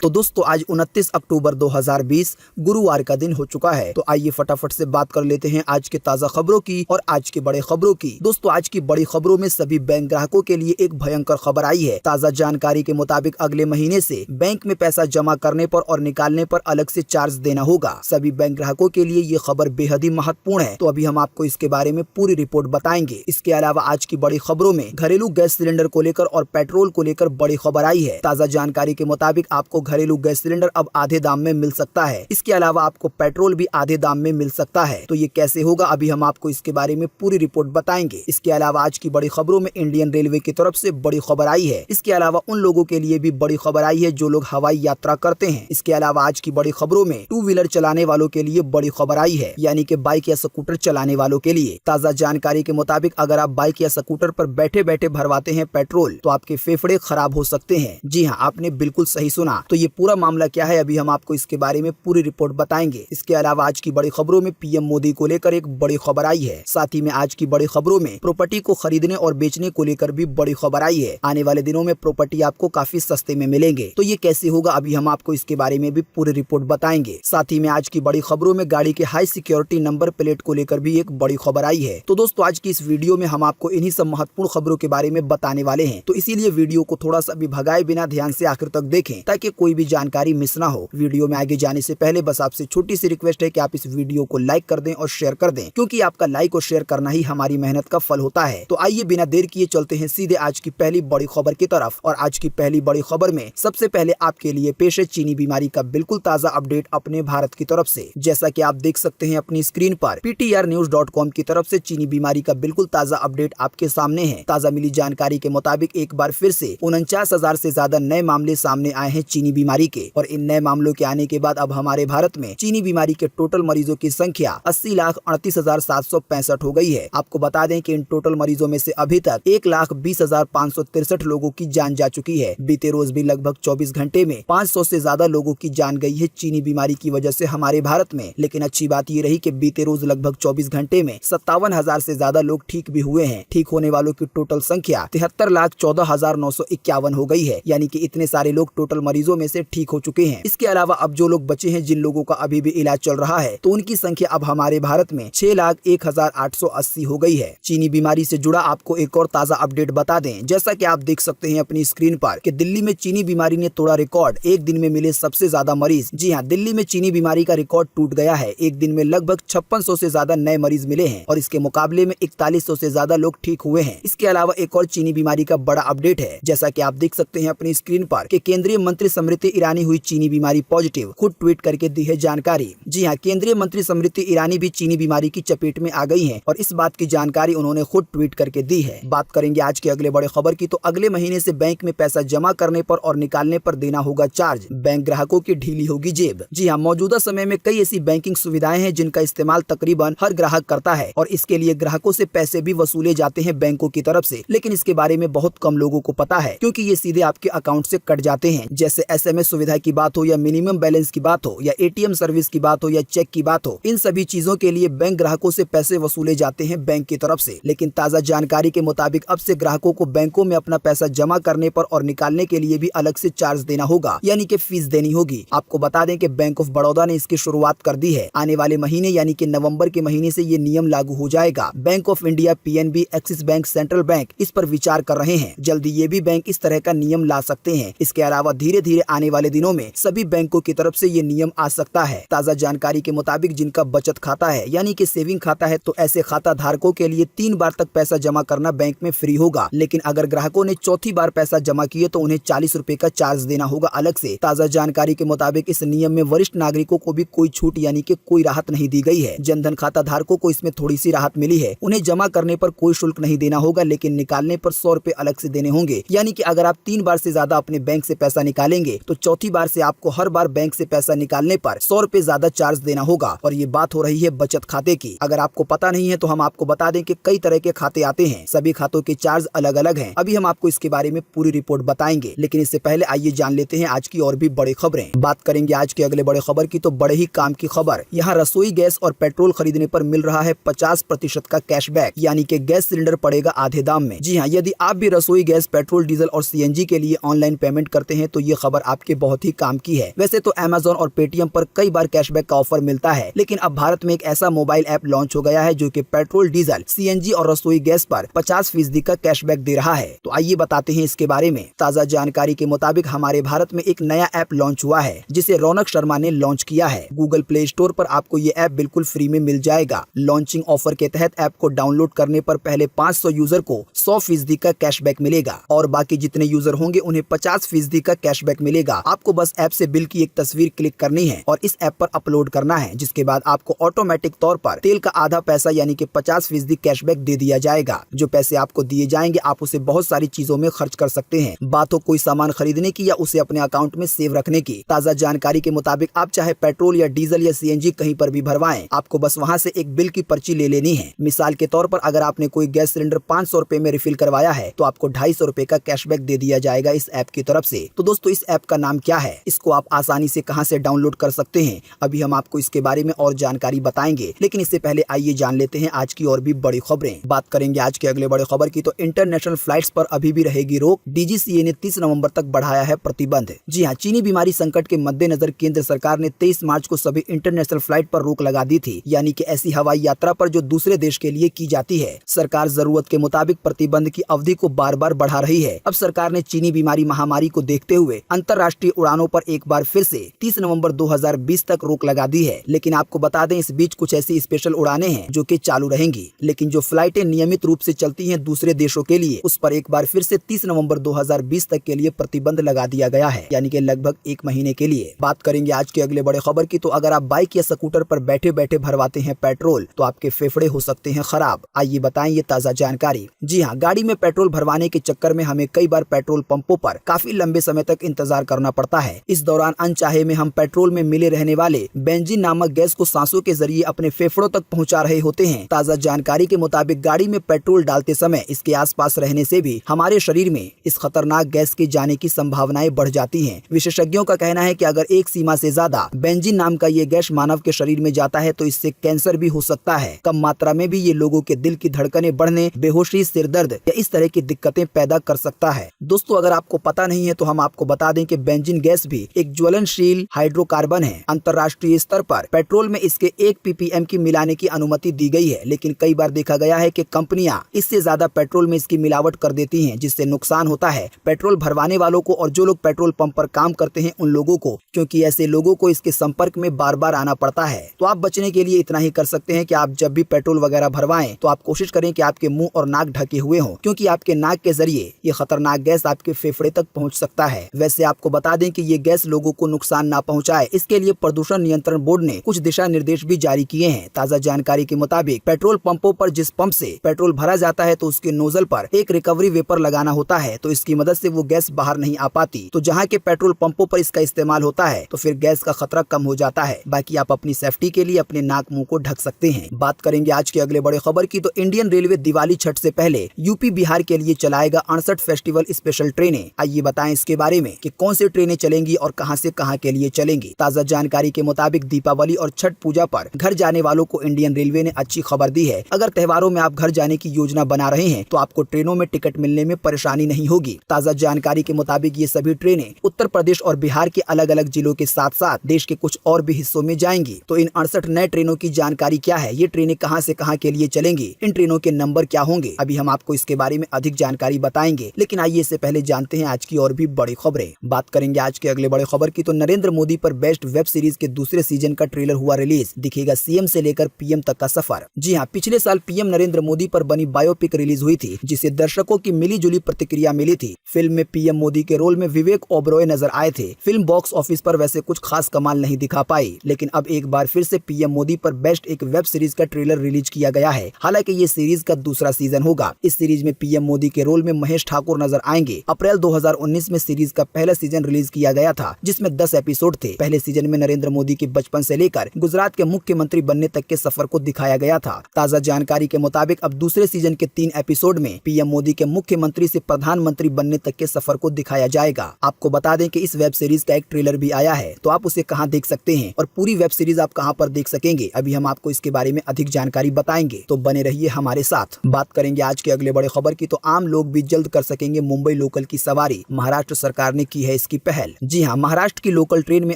तो दोस्तों आज 29 अक्टूबर 2020 गुरुवार का दिन हो चुका है। तो आइए फटाफट से बात कर लेते हैं आज के ताजा खबरों की और आज के बड़े खबरों की। दोस्तों आज की बड़ी खबरों में सभी बैंक ग्राहकों के लिए एक भयंकर खबर आई है। ताजा जानकारी के मुताबिक अगले महीने से बैंक में पैसा जमा करने पर और निकालने पर अलग से चार्ज देना होगा। सभी बैंक ग्राहकों के लिए ये खबर बेहद ही महत्वपूर्ण है। तो अभी हम आपको इसके बारे में पूरी रिपोर्ट बताएंगे। इसके अलावा आज की बड़ी खबरों में घरेलू गैस सिलेंडर को लेकर और पेट्रोल को लेकर बड़ी खबर आई है। ताजा जानकारी के मुताबिक आपको घरेलू गैस सिलेंडर अब आधे दाम में मिल सकता है। इसके अलावा आपको पेट्रोल भी आधे दाम में मिल सकता है। तो ये कैसे होगा, अभी हम आपको इसके बारे में पूरी रिपोर्ट बताएंगे। इसके अलावा आज की बड़ी खबरों में इंडियन रेलवे की तरफ से बड़ी खबर आई है। इसके अलावा उन लोगों के लिए भी बड़ी खबर आई है जो लोग हवाई यात्रा करते हैं। इसके अलावा आज की बड़ी खबरों में टू व्हीलर चलाने वालों के लिए बड़ी खबर आई है, यानी कि बाइक या स्कूटर चलाने वालों के लिए। ताजा जानकारी के मुताबिक अगर आप बाइक या स्कूटर पर बैठे बैठे भरवाते हैं पेट्रोल तो आपके फेफड़े खराब हो सकते हैं। जी हाँ, आपने बिल्कुल सही सुना। तो ये पूरा मामला क्या है, अभी हम आपको इसके बारे में पूरी रिपोर्ट बताएंगे। इसके अलावा आज की बड़ी खबरों में पीएम मोदी को लेकर एक बड़ी खबर आई है। साथ ही में आज की बड़ी खबरों में प्रॉपर्टी को खरीदने और बेचने को लेकर भी बड़ी खबर आई है। आने वाले दिनों में प्रॉपर्टी आपको काफी सस्ते में मिलेंगे। तो ये कैसे होगा, अभी हम आपको इसके बारे में भी पूरी रिपोर्ट बताएंगे। साथ ही में आज की बड़ी खबरों में गाड़ी के हाई सिक्योरिटी नंबर प्लेट को लेकर भी एक बड़ी खबर आई है। तो दोस्तों आज की इस वीडियो में हम आपको इन्हीं सब महत्वपूर्ण खबरों के बारे में बताने वाले हैं। तो इसीलिए वीडियो को थोड़ा सा भी भगाए बिना ध्यान से आखिर तक देखें ताकि कोई भी जानकारी मिस ना हो। वीडियो में आगे जाने से पहले बस आपसे छोटी सी रिक्वेस्ट है कि आप इस वीडियो को लाइक कर दें और शेयर कर दें, क्योंकि आपका लाइक और शेयर करना ही हमारी मेहनत का फल होता है। तो आइए बिना देर किए चलते हैं सीधे आज की पहली बड़ी खबर की तरफ। और आज की पहली बड़ी खबर में सबसे पहले आपके लिए पेश है चीनी बीमारी का बिल्कुल ताजा अपडेट अपने भारत की तरफ से। जैसा कि आप देख सकते हैं अपनी स्क्रीन पर ptrnews.com की तरफ से चीनी बीमारी का बिल्कुल ताजा अपडेट आपके सामने है। ताजा मिली जानकारी के मुताबिक एक बार फिर से 49,000 से ज्यादा नए मामले सामने आए हैं चीनी बीमारी के। और इन नए मामलों के आने के बाद अब हमारे भारत में चीनी बीमारी के टोटल मरीजों की संख्या 80,38,765 हो गई है। आपको बता दें कि इन टोटल मरीजों में से अभी तक 1,20,563 लोगों की जान जा चुकी है। बीते रोज भी लगभग 24 घंटे में 500 से ज्यादा लोगों की जान गई है चीनी बीमारी की वजह से हमारे भारत में। लेकिन अच्छी बात ये रही कि बीते रोज लगभग 24 घंटे में 57,000 से ज्यादा लोग ठीक भी हुए हैं। ठीक होने वालों की टोटल संख्या 73,14,951 हो गई है, यानी कि इतने सारे लोग टोटल मरीजों में से ठीक हो चुके हैं। इसके अलावा अब जो लोग बचे हैं, जिन लोगों का अभी भी इलाज चल रहा है, तो उनकी संख्या अब हमारे भारत में 6,01,880 हो गई है। चीनी बीमारी से जुड़ा आपको एक और ताजा अपडेट बता दें, जैसा कि आप देख सकते हैं अपनी स्क्रीन पर कि दिल्ली में चीनी बीमारी ने तोड़ा रिकॉर्ड, एक दिन में मिले सबसे ज्यादा मरीज। जी हाँ, दिल्ली में चीनी बीमारी का रिकॉर्ड टूट गया है। एक दिन में लगभग 5600 से ज्यादा नए मरीज मिले हैं और इसके मुकाबले में 4100 से ज्यादा लोग ठीक हुए हैं। इसके अलावा एक और चीनी बीमारी का बड़ा अपडेट है। जैसा कि आप देख सकते हैं अपनी स्क्रीन पर कि केंद्रीय मंत्री स्मृति ईरानी हुई चीनी बीमारी पॉजिटिव, खुद ट्वीट करके दी है जानकारी। जी हाँ, केंद्रीय मंत्री स्मृति ईरानी भी चीनी बीमारी की चपेट में आ गई हैं और इस बात की जानकारी उन्होंने खुद ट्वीट करके दी है। बात करेंगे आज के अगले बड़े खबर की। तो अगले महीने से बैंक में पैसा जमा करने पर और निकालने पर देना होगा चार्ज, बैंक ग्राहकों की ढीली होगी जेब। जी हाँ, मौजूदा समय में कई ऐसी बैंकिंग सुविधाएं हैं जिनका इस्तेमाल तकरीबन हर ग्राहक करता है और इसके लिए ग्राहकों से पैसे भी वसूले जाते हैं बैंकों की तरफ से। लेकिन इसके बारे में बहुत कम लोगों को पता है, क्योंकि ये सीधे आपके अकाउंट से कट जाते हैं। जैसे SMS सुविधा की बात हो या मिनिमम बैलेंस की बात हो या ATM सर्विस की बात हो या चेक की बात हो, इन सभी चीजों के लिए बैंक ग्राहकों से पैसे वसूले जाते हैं बैंक की तरफ से। लेकिन ताजा जानकारी के मुताबिक अब से ग्राहकों को बैंकों में अपना पैसा जमा करने पर और निकालने के लिए भी अलग से चार्ज देना होगा, यानी कि फीस देनी होगी। आपको बता दें कि बैंक ऑफ बड़ौदा ने इसकी शुरुआत कर दी है। आने वाले महीने यानी कि नवंबर के महीने से ये नियम लागू हो जाएगा। Bank of India, PNB, axis bank, central bank इस पर विचार कर रहे हैं। जल्दी ये भी बैंक इस तरह का नियम ला सकते हैं। इसके अलावा धीरे धीरे आने वाले दिनों में सभी बैंकों की तरफ से ये नियम आ सकता है। ताजा जानकारी के मुताबिक जिनका बचत खाता है यानी कि सेविंग खाता है, तो ऐसे खाता धारकों के लिए 3 बार तक पैसा जमा करना बैंक में फ्री होगा। लेकिन अगर ग्राहकों ने चौथी बार पैसा जमा किए तो उन्हें 40 रुपए का चार्ज देना होगा अलग से। ताजा जानकारी के मुताबिक इस नियम में वरिष्ठ नागरिकों को भी कोई छूट यानी कि कोई राहत नहीं दी गई है। जनधन खाता धारकों को इसमें थोड़ी सी राहत मिली है। उन्हें जमा करने पर कोई शुल्क नहीं देना होगा, लेकिन निकालने पर 100 रुपए अलग से देने होंगे। यानी कि अगर आप 3 बार से ज्यादा अपने बैंक से पैसा निकालेंगे तो चौथी बार से आपको हर बार बैंक से पैसा निकालने पर 100 रुपए ज्यादा चार्ज देना होगा। और ये बात हो रही है बचत खाते की। अगर आपको पता नहीं है तो हम आपको बता दें कि कई तरह के खाते आते हैं, सभी खातों के चार्ज अलग अलग हैं। अभी हम आपको इसके बारे में पूरी रिपोर्ट बताएंगे, लेकिन इससे पहले आइए जान लेते हैं आज की और भी बड़ी खबरें। बात करेंगे आज के अगले बड़े खबर की, तो बड़े ही काम की खबर। यहाँ रसोई गैस और पेट्रोल खरीदने पर मिल रहा है 50% का कैशबैक, यानी कि गैस सिलेंडर पड़ेगा आधे दाम में। जी हाँ, यदि आप भी रसोई गैस, पेट्रोल, डीजल और CNG के लिए ऑनलाइन पेमेंट करते हैं तो ये खबर आपके बहुत ही काम की है। वैसे तो अमेज़न और पेटीएम पर कई बार कैशबैक का ऑफर मिलता है, लेकिन अब भारत में एक ऐसा मोबाइल ऐप लॉन्च हो गया है जो कि पेट्रोल, डीजल, सीएनजी और रसोई गैस पर 50% का कैशबैक दे रहा है। तो आइए बताते हैं इसके बारे में। ताज़ा जानकारी के मुताबिक हमारे भारत में एक नया ऐप लॉन्च हुआ है जिसे रौनक शर्मा ने लॉन्च किया है। गूगल प्ले स्टोर पर आपको ये ऐप बिल्कुल फ्री में मिल जाएगा। लॉन्चिंग ऑफर के तहत ऐप को डाउनलोड करने पर पहले 500 यूजर को 100% का कैशबैक मिलेगा और बाकी जितने यूजर होंगे उन्हें 50% का कैशबैक मिलेगा। आपको बस ऐप से बिल की एक तस्वीर क्लिक करनी है और इस ऐप पर अपलोड करना है, जिसके बाद आपको ऑटोमेटिक तौर पर तेल का आधा पैसा यानी कि 50% कैशबैक दे दिया जाएगा। जो पैसे आपको दिए जाएंगे आप उसे बहुत सारी चीजों में खर्च कर सकते हैं। बात हो कोई सामान खरीदने की या उसे अपने अकाउंट में सेव रखने की। ताज़ा जानकारी के मुताबिक आप चाहे पेट्रोल या डीजल या सीएनजी कहीं पर भी भरवाएं, आपको बस वहां से एक बिल की पर्ची ले लेनी है। मिसाल के तौर पर अगर आपने कोई गैस सिलेंडर 500 रुपए में रिफिल करवाया है तो आपको 250 रुपए का कैशबैक दे दिया जाएगा इस ऐप की तरफ से। तो दोस्तों, इस ऐप का नाम क्या है, इसको आप आसानी से कहां से डाउनलोड कर सकते हैं, अभी हम आपको इसके बारे में और जानकारी बताएंगे। लेकिन इससे पहले आइए जान लेते हैं आज की और भी बड़ी खबरें। बात करेंगे आज के अगले बड़े खबर की, तो इंटरनेशनल फ्लाइट्स पर अभी भी रहेगी रोक। डीजीसीए ने 30 नवंबर तक बढ़ाया है प्रतिबंध। जी हाँ, चीनी बीमारी संकट के मद्देनजर केंद्र सरकार ने 23 मार्च को सभी इंटरनेशनल फ्लाइट पर रोक लगा दी थी, यानी कि ऐसी हवाई यात्रा पर जो दूसरे देश के लिए की जाती है। सरकार जरूरत के मुताबिक प्रतिबंध की अवधि को बार बार बढ़ा रही है। अब सरकार ने चीनी बीमारी महामारी को देखते हुए अंतर्राष्ट्रीय उड़ानों पर एक बार फिर से 30 नवंबर 2020 तक रोक लगा दी है। लेकिन आपको बता दें, इस बीच कुछ ऐसी स्पेशल उड़ानें हैं जो कि चालू रहेंगी, लेकिन जो फ्लाइटें नियमित रूप से चलती हैं दूसरे देशों के लिए, उस पर एक बार फिर से 30 नवंबर 2020 तक के लिए प्रतिबंध लगा दिया गया है, यानी कि लगभग 1 महीने के लिए। बात करेंगे आज के अगले बड़े खबर की, तो अगर आप बाइक या स्कूटर पर बैठे बैठे भरवाते हैं पेट्रोल तो आपके फेफड़े हो सकते हैं खराब। आइए बताएं ये ताज़ा जानकारी। जी हाँ, गाड़ी में पेट्रोल भरवाने के चक्कर में हमें कई बार पेट्रोल पंपों पर काफी लंबे समय तक इंतजार करना पड़ता है। इस दौरान अनचाहे में हम पेट्रोल में मिले रहने वाले बेंजीन नामक गैस को सांसों के जरिए अपने फेफड़ों तक पहुंचा रहे होते हैं। ताज़ा जानकारी के मुताबिक गाड़ी में पेट्रोल डालते समय इसके आसपास रहने से भी हमारे शरीर में इस खतरनाक गैस के जाने की संभावनाएं बढ़ जाती हैं। विशेषज्ञों का कहना है कि अगर एक सीमा से ज्यादा बेंजीन नाम का ये गैस मानव के शरीर में जाता है तो इससे कैंसर भी हो सकता है। कम मात्रा में भी ये लोगों के दिल की धड़कनें बढ़ने, बेहोशी, सिर दर्द या इस तरह की दिक्कतें पैदा कर सकता है। दोस्तों, अगर आपको पता नहीं है तो हम आपको बता दें कि बेंजीन गैस भी एक ज्वलनशील हाइड्रोकार्बन है। अंतर्राष्ट्रीय स्तर पर पेट्रोल में इसके 1 ppm की मिलाने की अनुमति दी गई है, लेकिन कई बार देखा गया है कि कंपनियां इससे ज्यादा पेट्रोल में इसकी मिलावट कर देती हैं, जिससे नुकसान होता है पेट्रोल भरवाने वालों को और जो लोग पेट्रोल पंप पर काम करते हैं उन लोगों को, क्योंकि ऐसे लोगों को इसके संपर्क में बार बार आना पड़ता है। तो आप बचने के लिए इतना ही कर सकते हैं कि आप जब भी पेट्रोल वगैरह भरवाएं तो आप कोशिश करें कि आपके मुंह और नाक ढके हुए हों, क्योंकि आपके नाक के जरिए ये खतरनाक गैस आपके फेफड़े तक पहुंच सकता है। वैसे आपको बता दें कि ये गैस लोगों को नुकसान ना पहुंचाए, इसके लिए प्रदूषण नियंत्रण बोर्ड ने कुछ दिशा निर्देश भी जारी किए हैं। ताज़ा जानकारी के मुताबिक पेट्रोल पंपों पर जिस पंप से पेट्रोल भरा जाता है तो उसके नोजल पर एक रिकवरी वेपर लगाना होता है, तो इसकी मदद से वो गैस बाहर नहीं आ पाती। तो जहाँ के पेट्रोल पंपों पर इसका इस्तेमाल होता है तो फिर गैस का खतरा कम हो जाता है। बाकी आप अपनी सेफ्टी के लिए अपने नाक मुंह को ढक सकते हैं। बात करेंगे आज के अगले बड़े खबर की, तो इंडियन रेलवे दिवाली छठ से पहले यूपी बिहार के लिए चलाएगा 68 फेस्टिवल स्पेशल ट्रेनें। आइए बताएं इसके बारे में कि कौन सी ट्रेनें चलेंगी और कहां से कहां के लिए चलेंगी। ताज़ा जानकारी के मुताबिक दीपावली और छठ पूजा पर घर जाने वालों को इंडियन रेलवे ने अच्छी खबर दी है। अगर त्योहारों में आप घर जाने की योजना बना रहे हैं तो आपको ट्रेनों में टिकट मिलने में परेशानी नहीं होगी। ताज़ा जानकारी के मुताबिक ये सभी ट्रेनें उत्तर प्रदेश और बिहार के अलग अलग जिलों के साथ साथ देश के कुछ और भी हिस्सों में जाएंगी। तो इन 68 नए ट्रेनों की जानकारी क्या है, ये ट्रेनें कहां से कहां के लिए चलेंगी, इन ट्रेनों के नंबर क्या होंगे, अभी हम आपको इसके बारे में अधिक जानकारी बताएंगे। लेकिन आइए इससे पहले जानते हैं आज की और भी बड़ी खबरें। बात करेंगे आज के अगले बड़े खबर की, तो नरेंद्र मोदी पर बेस्ट वेब सीरीज के दूसरे सीजन का ट्रेलर हुआ रिलीज। दिखेगा सीएम से लेकर पीएम तक का सफर। जी हाँ, पिछले साल पीएम नरेंद्र मोदी पर बनी बायोपिक रिलीज हुई थी, जिसे दर्शकों की मिली जुली प्रतिक्रिया मिली थी। फिल्म में पीएम मोदी के रोल में विवेक ओबरॉय नजर आए थे। फिल्म बॉक्स ऑफिस पर वैसे कुछ खास कमाल नहीं दिखा पाई, लेकिन अब एक बार फिर से पीएम मोदी पर बेस्ट एक वेब सीरीज का ट्रेलर रिलीज किया गया है। हालांकि ये सीरीज का दूसरा सीजन होगा। इस सीरीज में पीएम मोदी के रोल में महेश ठाकुर नजर आएंगे। अप्रैल 2019 में सीरीज का पहला सीजन रिलीज किया गया था, जिसमें 10 एपिसोड थे। पहले सीजन में नरेंद्र मोदी के बचपन से लेकर गुजरात के मुख्यमंत्री बनने तक के सफर को दिखाया गया था। ताज़ा जानकारी के मुताबिक अब दूसरे सीजन के 3 एपिसोड में पीएम मोदी के मुख्यमंत्री से प्रधानमंत्री बनने तक के सफर को दिखाया जाएगा। आपको बता दें कि इस वेब सीरीज का एक ट्रेलर भी आया है, तो आप उसे कहां देख सकते हैं और पूरी वेब सीरीज आप कहां पर देख सकेंगे, अभी हम आपको इसके बारे में अधिक जानकारी बताएंगे। तो बने रहिए हमारे साथ। बात करेंगे आज के अगले बड़े खबर की, तो आम लोग भी जल्द कर सकेंगे मुंबई लोकल की सवारी। महाराष्ट्र सरकार ने की है इसकी पहल। जी हाँ, महाराष्ट्र की लोकल ट्रेन में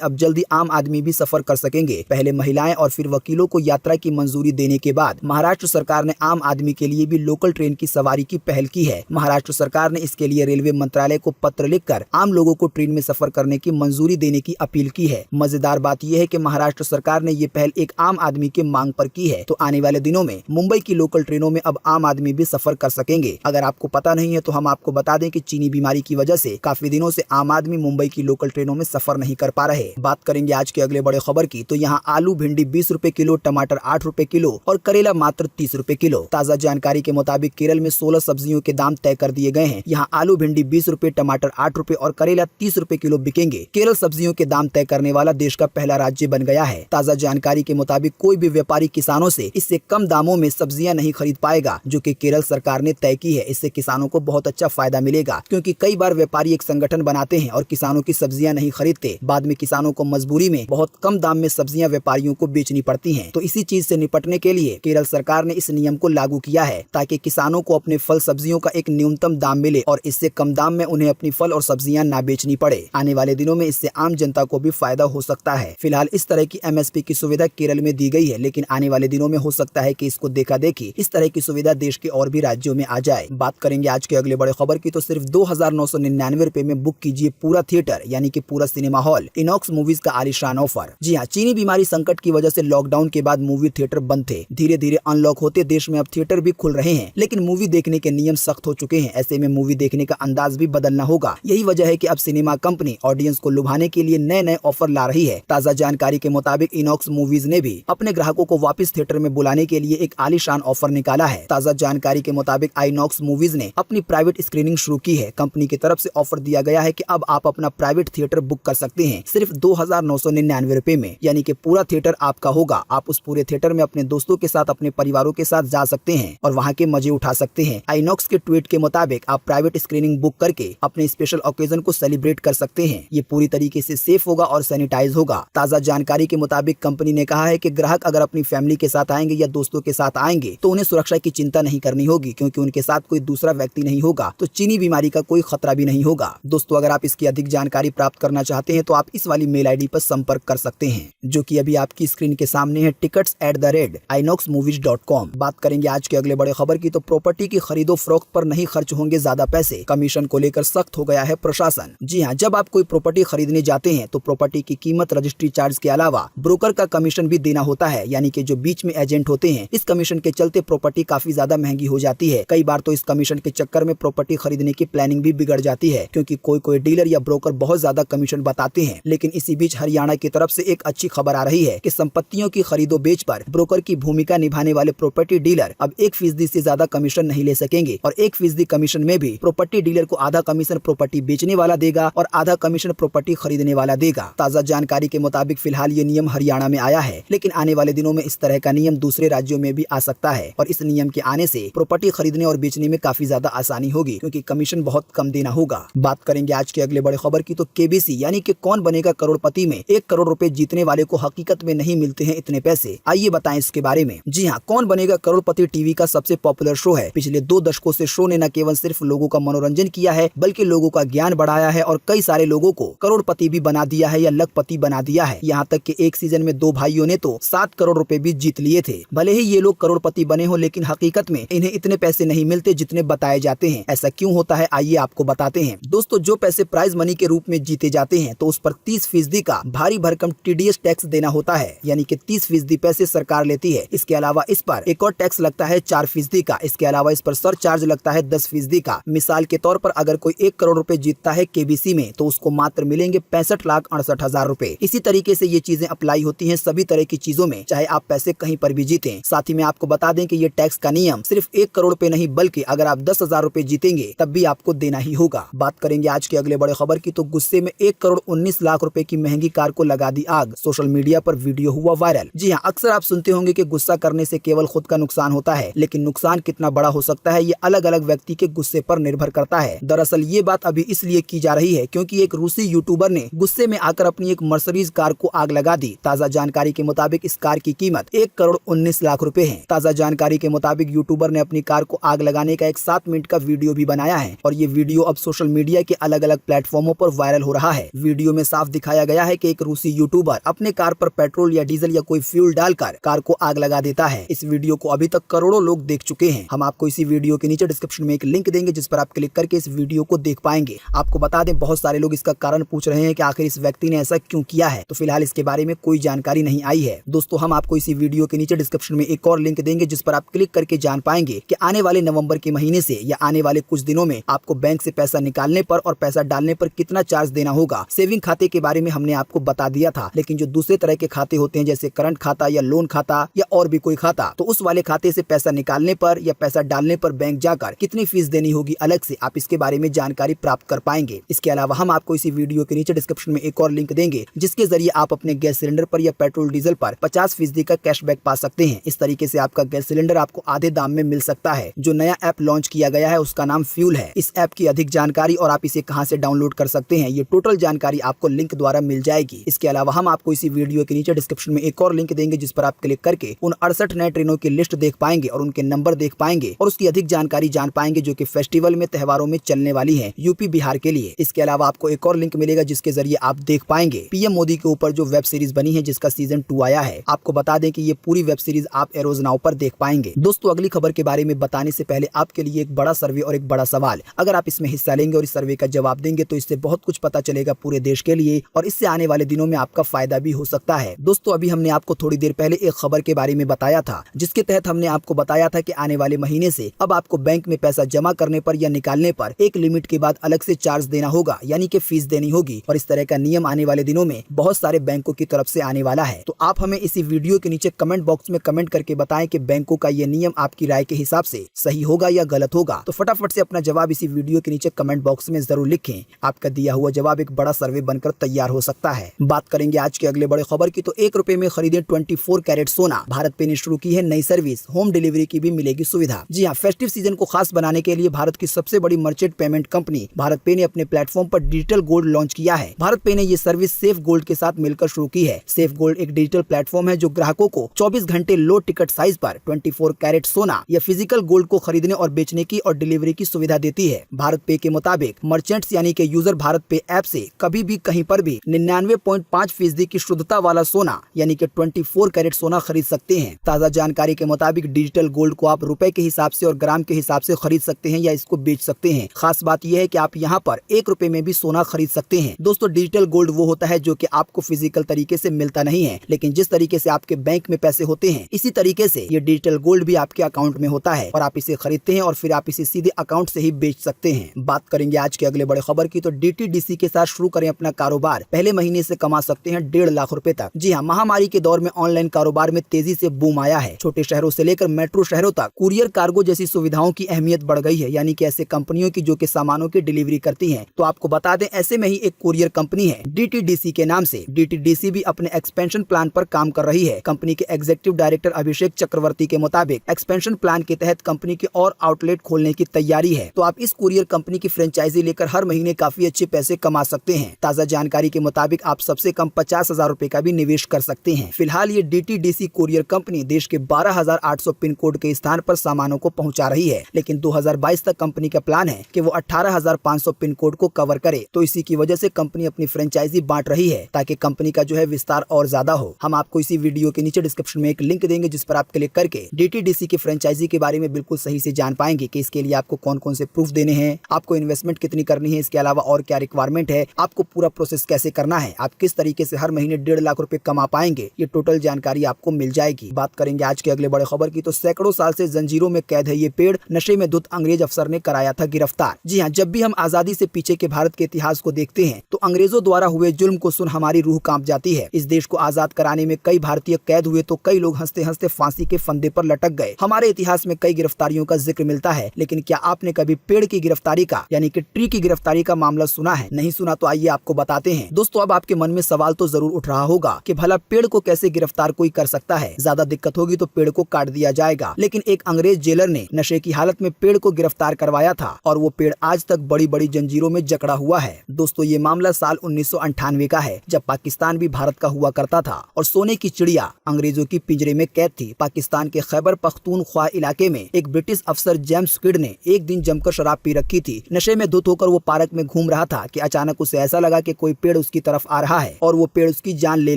अब जल्दी आम आदमी भी सफर कर सकेंगे। पहले महिलाएं और फिर वकीलों को यात्रा की मंजूरी देने के बाद महाराष्ट्र सरकार ने आम आदमी के लिए भी लोकल ट्रेन की सवारी की पहल की है। महाराष्ट्र सरकार ने इसके लिए रेलवे मंत्रालय को पत्र लिखकर आम लोगों को ट्रेन में सफर करने की मंजूरी देने की अपील की है। मजेदार बात यह है कि महाराष्ट्र सरकार ने ये पहल एक आम आदमी के मांग पर की है। तो आने वाले दिनों में मुंबई की लोकल ट्रेनों में अब आम आदमी भी सफर कर सकेंगे। अगर आपको पता नहीं है तो हम आपको बता दें कि चीनी बीमारी की वजह से काफी दिनों से आम आदमी मुंबई की लोकल ट्रेनों में सफर नहीं कर पा रहे। बात करेंगे आज के अगले बड़े खबर की, तो यहाँ आलू भिंडी 20 रुपए किलो, टमाटर 8 रुपए किलो और करेला मात्र 30 रुपए किलो। ताजा जानकारी के मुताबिक केरल में 16 सब्जियों के दाम तय कर दिए गए हैं। यहाँ आलू भिंडी 20 रुपए, टमाटर 8 रुपए और करेला 30 रुपए किलो बिकेंगे। केरल सब्जियों के दाम तय करने वाला देश का पहला राज्य बन गया है। ताजा जानकारी के मुताबिक कोई भी व्यापारी किसानों से इससे कम दामों में सब्जियां नहीं खरीद पाएगा, जो कि केरल सरकार ने तय की है। इससे किसानों को बहुत अच्छा फायदा मिलेगा, क्योंकि कई बार व्यापारी एक संगठन बनाते हैं और किसानों की सब्जियां नहीं खरीदते। बाद में किसानों को मजबूरी में बहुत कम दाम में सब्जियां व्यापारियों को बेचनी पड़ती हैं। तो इसी चीज से निपटने के लिए केरल सरकार ने इस नियम को लागू किया है, ताकि किसानों को अपने फल सब्जियों का एक न्यूनतम दाम मिले और इससे कम दाम में उन्हें अपनी फल और सब्जियां ना बेचनी पड़े। आने वाले दिनों में इससे आम जनता को भी फायदा हो सकता है। फिलहाल इस तरह की MSP की सुविधा केरल में दी गई है, लेकिन आने वाले दिनों में हो सकता है कि इसको देखा देखी इस तरह की सुविधा देश के और भी राज्यों में आ जाए। बात करेंगे आज के अगले बड़े खबर की, तो सिर्फ 2,999 रुपए में बुक कीजिए पूरा थिएटर यानी कि पूरा सिनेमा हॉल। इनॉक्स मूवीज का आलीशान ऑफर। जी हाँ, चीनी बीमारी संकट की वजह से लॉकडाउन के बाद मूवी थिएटर बंद थे। धीरे धीरे अनलॉक होते देश में अब थिएटर भी खुल रहे हैं, लेकिन मूवी देखने के नियम सख्त हो चुके हैं। ऐसे में मूवी देखने का अंदाज भी बदलना होगा। यही वजह है कि अब सिनेमा कंपनी ऑडियंस को लुभाने के लिए नए नए ऑफर ला रही है। ताजा जानकारी के मुताबिक इनॉक्स मूवीज ने भी अपने ग्राहकों को वापस थिएटर में बुलाने के लिए एक आलीशान ऑफर निकाला है। ताजा जानकारी के मुताबिक आइनॉक्स मूवीज ने अपनी प्राइवेट स्क्रीनिंग शुरू की है। कंपनी की तरफ से ऑफर दिया गया है कि अब आप अपना प्राइवेट थिएटर बुक कर सकते हैं सिर्फ 2,999 रुपए में, यानी कि पूरा थिएटर आपका होगा। आप उस पूरे थिएटर में अपने दोस्तों के साथ, अपने परिवारों के साथ जा सकते हैं और वहाँ के मजे उठा सकते हैं। आइनॉक्स के ट्वीट के मुताबिक आप प्राइवेट स्क्रीनिंग बुक करके अपने स्पेशल ओकेजन को सेलिब्रेट कर सकते हैं। ये पूरी तरीके से सेफ होगा और सैनिटाइज होगा। ताजा जानकारी के मुताबिक कंपनी ने कहा है कि ग्राहक अगर अपनी फैमिली के साथ आएंगे या दोस्तों के साथ आएंगे तो उन्हें सुरक्षा की चिंता नहीं करनी होगी, क्योंकि उनके साथ कोई दूसरा व्यक्ति नहीं होगा, तो चीनी बीमारी का कोई खतरा भी नहीं होगा। दोस्तों, अगर आप इसकी अधिक जानकारी प्राप्त करना चाहते हैं तो आप इस वाली मेल ID पर संपर्क कर सकते हैं, जो कि अभी आपकी स्क्रीन के सामने है, tickets@inoxmovies.com। बात करेंगे आज के अगले बड़े खबर की, तो प्रॉपर्टी की खरीदो फरोख्त पर नहीं खर्च होंगे ज्यादा पैसे। कमीशन को लेकर सख्त हो गया है प्रशासन। जी हाँ, जब आप कोई प्रॉपर्टी खरीदने जाते हैं तो प्रॉपर्टी की कीमत, रजिस्ट्री चार्ज के अलावा ब्रोकर का कमीशन भी देना होता है, यानी कि जो बीच में एजेंट होते हैं। इस कमीशन के चलते प्रॉपर्टी काफी ज्यादा महंगी हो जाती है। कई बार तो इस कमीशन के चक्कर में प्रॉपर्टी खरीदने की प्लानिंग भी बिगड़ जाती है, क्योंकि कोई डीलर या ब्रोकर बहुत ज्यादा कमीशन बताते हैं। लेकिन इसी बीच हरियाणा की तरफ से एक अच्छी खबर आ रही है कि संपत्तियों की खरीदो बेच पर ब्रोकर की भूमिका निभाने वाले प्रॉपर्टी डीलर अब 1% से ज्यादा कमीशन नहीं ले सकेंगे, और 1% कमीशन में भी प्रॉपर्टी डीलर को आधा कमीशन प्रॉपर्टी बेचने वाला देगा और आधा कमीशन प्रॉपर्टी खरीदने वाला देगा। ताजा जानकारी के मुताबिक फिलहाल ये नियम हरियाणा में आया है, लेकिन आने वाले दिनों में इस तरह का नियम दूसरे राज्यों में भी आ सकता है, और इस नियम के आने से प्रॉपर्टी खरीदने और बेचने में काफी ज्यादा आसानी होगी, क्योंकि कमीशन बहुत कम देना होगा। बात करेंगे आज के अगले बड़े खबर की, तो KBC यानी कि कौन बनेगा करोड़पति में 1 करोड़ रुपए जीतने वाले को हकीकत में नहीं मिलते हैं इतने पैसे। आइए बताएं इसके बारे में। जी हाँ, कौन बनेगा करोड़पति टीवी का सबसे पॉपुलर शो है। पिछले 2 दशकों से शो ने न केवल सिर्फ लोगों का मनोरंजन किया है, बल्कि लोगों का ज्ञान बढ़ाया है और कई सारे लोगों को करोड़पति भी बना दिया है या लखपति बना दिया है। यहाँ तक कि एक सीजन में 2 भाइयों ने तो 7 करोड़ रुपए भी जीत लिए थे। भले ही ये लोग करोड़पति बने हो, लेकिन हकीकत में इन्हें इतने पैसे नहीं मिलते जितने बताए जाते हैं। ऐसा क्यों होता है, आइए आपको बताते हैं। दोस्तों, जो पैसे प्राइज मनी के रूप में जीते जाते हैं तो उस पर 30% का भारी भरकम TDS टैक्स देना होता है, यानी कि 30% पैसे सरकार लेती है। इसके अलावा इस पर एक और टैक्स लगता है 4% का। इसके अलावा इस पर सरचार्ज लगता है 10% का। मिसाल के तौर पर अगर कोई 1 करोड़ रुपए जीतता है KBC में, तो उसको मात्र मिलेंगे 65,68,000 रुपए। इसी तरीके से ये चीजें अप्लाई होती हैं सभी तरह की चीजों में, चाहे आप पैसे कहीं पर भी जीतें। साथ ही में आपको बता दें कि ये टैक्स का नियम सिर्फ 1 करोड़ पे नहीं, बल्कि अगर आप 10,000 रुपए जीतेंगे तब भी आपको देना ही होगा। बात करेंगे आज के अगले बड़े खबर की, तो गुस्से में 1 करोड़ 19 लाख रुपए की महंगी कार को लगा दी आग। सोशल मीडिया पर वीडियो हुआ वायरल। जी हाँ, अक्सर आप सुनते होंगे कि गुस्सा करने से केवल खुद का नुकसान होता है, लेकिन नुकसान कितना बड़ा हो सकता है ये अलग अलग व्यक्ति के गुस्से पर निर्भर करता है। दरअसल ये बात अभी इसलिए की जा रही है क्योंकि एक रूसी यूट्यूबर ने गुस्से में आकर अपनी एक मर्सिडीज कार को आग लगा दी। ताजा जानकारी के मुताबिक इस कार की कीमत 1 करोड़ 19 लाख रुपए है। ताजा जानकारी के मुताबिक यूट्यूबर ने अपनी कार को आग लगाने का एक 7 मिनट का वीडियो भी बनाया है, और ये वीडियो अब सोशल मीडिया के अलग अलग प्लेटफॉर्म प्लेटफॉर्मों पर वायरल हो रहा है। वीडियो में साफ दिखाया गया है कि एक रूसी यूट्यूबर अपने कार पर पेट्रोल या डीजल या कोई फ्यूल डालकर कार को आग लगा देता है। इस वीडियो को अभी तक करोड़ों लोग देख चुके हैं। हम आपको इसी वीडियो के नीचे डिस्क्रिप्शन में एक लिंक देंगे जिस पर आप क्लिक करके इस वीडियो को देख पाएंगे। आपको बता दें, बहुत सारे लोग इसका कारण पूछ रहे हैं कि आखिर इस व्यक्ति ने ऐसा क्यों किया है। तो फिलहाल इसके बारे में कोई जानकारी नहीं आई है। दोस्तों, हम आपको इसी वीडियो के नीचे डिस्क्रिप्शन में एक और लिंक देंगे जिस पर आप क्लिक करके जान पाएंगे कि आने वाले नवंबर के महीने से या आने वाले कुछ दिनों में आपको बैंक से पैसा निकालने पर और पैसा डालने पर कितना चार्ज देना होगा। सेविंग खाते के बारे में हमने आपको बता दिया था, लेकिन जो दूसरे तरह के खाते होते हैं जैसे करंट खाता या लोन खाता या और भी कोई खाता, तो उस वाले खाते से पैसा निकालने पर या पैसा डालने पर बैंक जाकर कितनी फीस देनी होगी अलग से, आप इसके बारे में जानकारी प्राप्त कर पाएंगे। इसके अलावा हम आपको इसी वीडियो के नीचे डिस्क्रिप्शन में एक और लिंक देंगे जिसके जरिए आप अपने गैस सिलेंडर पर या पेट्रोल डीजल पर 50% का कैशबैक पा सकते हैं। इस तरीके से आपका गैस सिलेंडर आपको आधे दाम में मिल सकता है। जो नया ऐप लॉन्च किया गया है उसका नाम फ्यूल है। इस ऐप की अधिक जानकारी और आप इसे कहां से डाउनलोड कर सकते हैं, ये टोटल जानकारी आपको लिंक द्वारा मिल जाएगी। इसके अलावा हम आपको इसी वीडियो के नीचे डिस्क्रिप्शन में एक और लिंक देंगे जिस पर आप क्लिक करके उन 68 नए ट्रेनों की लिस्ट देख पाएंगे और उनके नंबर देख पाएंगे और उसकी अधिक जानकारी जान पाएंगे जो कि फेस्टिवल में, त्योहारों में चलने वाली है यूपी बिहार के लिए। इसके अलावा आपको एक और लिंक मिलेगा जिसके जरिए आप देख पाएंगे पीएम मोदी के ऊपर जो वेब सीरीज बनी है जिसका सीजन 2 आया है। आपको बता दें कि ये पूरी वेब सीरीज आप एरोज नाउ पर देख पाएंगे। दोस्तों, अगली खबर के बारे में बताने से पहले आपके लिए एक बड़ा सर्वे और एक बड़ा सवाल। अगर आप इसमें हिस्सा लेंगे और इस सर्वे का जवाब देंगे तो इससे बहुत कुछ पता चलेगा पूरे देश के लिए और इससे आने वाले दिनों में आपका फायदा भी हो सकता है। दोस्तों, अभी हमने आपको थोड़ी देर पहले एक खबर के बारे में बताया था जिसके तहत हमने आपको बताया था कि आने वाले महीने से अब आपको बैंक में पैसा जमा करने पर या निकालने पर एक लिमिट के बाद अलग से चार्ज देना होगा, यानी कि फीस देनी होगी। और इस तरह का नियम आने वाले दिनों में बहुत सारे बैंकों की तरफ से आने वाला है। तो आप हमें इसी वीडियो के नीचे कमेंट बॉक्स में कमेंट करके बताएं कि बैंकों का ये नियम आपकी राय के हिसाब से सही होगा या गलत होगा। तो फटाफट से अपना जवाब इसी वीडियो के नीचे कमेंट बॉक्स में जरूर लिखें। आपका दिया हुआ जवाब एक बड़ा सर्वे बनकर तैयार हो सकता है। बात करेंगे आज के अगले बड़े खबर की, तो 1 रुपए में खरीदे 24 कैरेट सोना। भारत पे ने शुरू की है नई सर्विस, होम डिलीवरी की भी मिलेगी सुविधा। जी हाँ, फेस्टिव सीजन को खास बनाने के लिए भारत की सबसे बड़ी मर्चेंट पेमेंट कंपनी भारत पे ने अपने प्लेटफॉर्म पर डिजिटल गोल्ड लॉन्च किया है। भारत पे ने ये सर्विस सेफ गोल्ड के साथ मिलकर शुरू की है। सेफ गोल्ड एक डिजिटल प्लेटफॉर्म है जो ग्राहकों को 24 घंटे लो टिकट साइज पर 24 कैरेट सोना या फिजिकल गोल्ड को खरीदने और बेचने की और डिलीवरी की सुविधा देती है। भारत पे के मुताबिक मर्चेंट्स यानी कि यूजर भारत पे ऐप से कभी भी कहीं पर भी 99.5% की शुद्धता वाला सोना यानी कि 24 कैरेट सोना खरीद सकते हैं। ताज़ा जानकारी के मुताबिक डिजिटल गोल्ड को आप रुपए के हिसाब से और ग्राम के हिसाब से खरीद सकते हैं या इसको बेच सकते हैं। खास बात यह है कि आप यहाँ पर 1 रुपए में भी सोना खरीद सकते हैं। दोस्तों, डिजिटल गोल्ड वो होता है जो कि आपको फिजिकल तरीके से मिलता नहीं है, लेकिन जिस तरीके से आपके बैंक में पैसे होते हैं इसी तरीके से ये डिजिटल गोल्ड भी आपके अकाउंट में होता है और आप इसे खरीदते हैं और फिर आप इसे सीधे अकाउंट से ही बेच सकते हैं। बात करेंगे आज के अगले बड़े खबर की, तो DTDC के साथ शुरू करें अपना कारोबार। पहले महीने से कमा सकते हैं 1.5 लाख रुपए तक। जी हाँ, महामारी के दौर में ऑनलाइन कारोबार में तेजी से बूम आया है। छोटे शहरों से लेकर मेट्रो शहरों तक कुरियर कार्गो जैसी सुविधाओं की अहमियत बढ़ गई है, यानी कि ऐसे कंपनियों की जो कि सामानों की डिलीवरी करती हैं। तो आपको बता दें, ऐसे में ही एक कुरियर कंपनी है DTDC के नाम से। DTDC भी अपने एक्सपेंशन प्लान पर काम कर रही है। कंपनी के एग्जीक्यूटिव डायरेक्टर अभिषेक चक्रवर्ती के मुताबिक एक्सपेंशन प्लान के तहत कंपनी के और आउटलेट खोलने की तैयारी है। तो आप इस कुरियर कंपनी की फ्रेंचाइजी लेकर हर महीने काफी अच्छे पैसे कमा सकते हैं। ताज़ा जानकारी के मुताबिक आप सबसे कम 50,000 रुपए का भी निवेश कर सकते हैं। फिलहाल ये DTDC कुरियर कंपनी देश के 12,800 पिन कोड के स्थान पर सामानों को पहुंचा रही है, लेकिन 2022 तक कंपनी का प्लान है कि वो 18,500 पिन कोड को कवर करे। तो इसी की वजह से कंपनी अपनी फ्रेंचाइजी बांट रही है ताकि कंपनी का जो है विस्तार और ज्यादा हो। हम आपको इसी वीडियो के नीचे डिस्क्रिप्शन में एक लिंक देंगे जिस पर आप क्लिक करके DTDC की फ्रेंचाइजी के बारे में बिल्कुल सही से जान पाएंगे कि इसके लिए आपको कौन कौन से प्रूफ देने हैं, आपको इन्वेस्टमेंट कितनी करनी है, इसके अलावा और क्या रिक्वायरमेंट है, आपको पूरा प्रोसेस कैसे करना है, आप किस तरीके से हर महीने 1.5 लाख रुपए कमा पाएंगे, ये टोटल जानकारी आपको मिल जाएगी। बात करेंगे आज के अगले बड़े खबर की, तो सैकड़ों साल से जंजीरों में कैद है ये पेड़, नशे में धुत अंग्रेज अफसर ने कराया था गिरफ्तार। जी हाँ, जब भी हम आजादी से पीछे के भारत के इतिहास को देखते हैं तो अंग्रेजों द्वारा हुए जुल्म को सुन हमारी रूह कांप जाती है। इस देश को आजाद कराने में कई भारतीय कैद हुए तो कई लोग हंसते हंसते फांसी के फंदे पर लटक गए। हमारे इतिहास में कई गिरफ्तारियों का जिक्र मिलता है, लेकिन क्या आपने कभी पेड़ की गिरफ्तारी का यानी कि ट्री की गिरफ्तारी का मामला सुना है? नहीं सुना तो आइए आपको बताते हैं। दोस्तों, अब आपके मन में सवाल तो जरूर उठ रहा होगा कि भला पेड़ को कैसे गिरफ्तार कोई कर सकता है, ज्यादा दिक्कत होगी तो पेड़ को काट दिया जाएगा। लेकिन एक अंग्रेज जेलर ने नशे की हालत में पेड़ को गिरफ्तार करवाया था और वो पेड़ आज तक बड़ी बड़ी जंजीरों में जकड़ा हुआ है। दोस्तों, ये मामला साल 1998 का है, जब पाकिस्तान भी भारत का हुआ करता था और सोने की चिड़िया अंग्रेजों की पिंजरे में कैद थी। पाकिस्तान के खैबर पख्तूनख्वा इलाके में एक ब्रिटिश अफसर जेम्स किड ने एक दिन जमकर शराब पी रखी थी। नशे में धुत होकर वो पार्क में घूम घूम रहा था कि अचानक उसे ऐसा लगा कि कोई पेड़ उसकी तरफ आ रहा है और वो पेड़ उसकी जान ले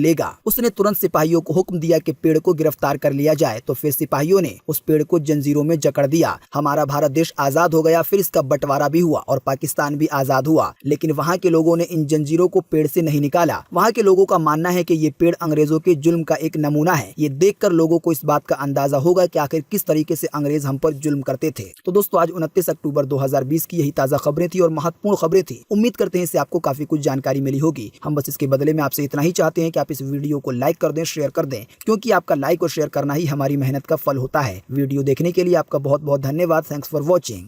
लेगा। उसने तुरंत सिपाहियों को हुक्म दिया कि पेड़ को गिरफ्तार कर लिया जाए। तो फिर सिपाहियों ने उस पेड़ को जंजीरों में जकड़ दिया। हमारा भारत देश आजाद हो गया, फिर इसका बंटवारा भी हुआ और पाकिस्तान भी आजाद हुआ, लेकिन वहाँ के लोगों ने इन जंजीरों को पेड़ से नहीं निकाला। वहाँ के लोगों का मानना है कि ये पेड़ अंग्रेजों के जुल्म का एक नमूना है। ये देखकर लोगों को इस बात का अंदाजा होगा कि आखिर किस तरीके से अंग्रेज हम पर जुल्म करते थे। तो दोस्तों, आज 29 अक्टूबर 2020 की यही ताजा खबरें थी और महत्वपूर्ण खबरें थी। उम्मीद करते हैं इससे आपको काफी कुछ जानकारी मिली होगी। हम बस इसके बदले में आपसे इतना ही चाहते हैं कि आप इस वीडियो को लाइक कर दें, शेयर कर दें, क्योंकि आपका लाइक और शेयर करना ही हमारी मेहनत का फल होता है। वीडियो देखने के लिए आपका बहुत बहुत धन्यवाद। Thanks for watching.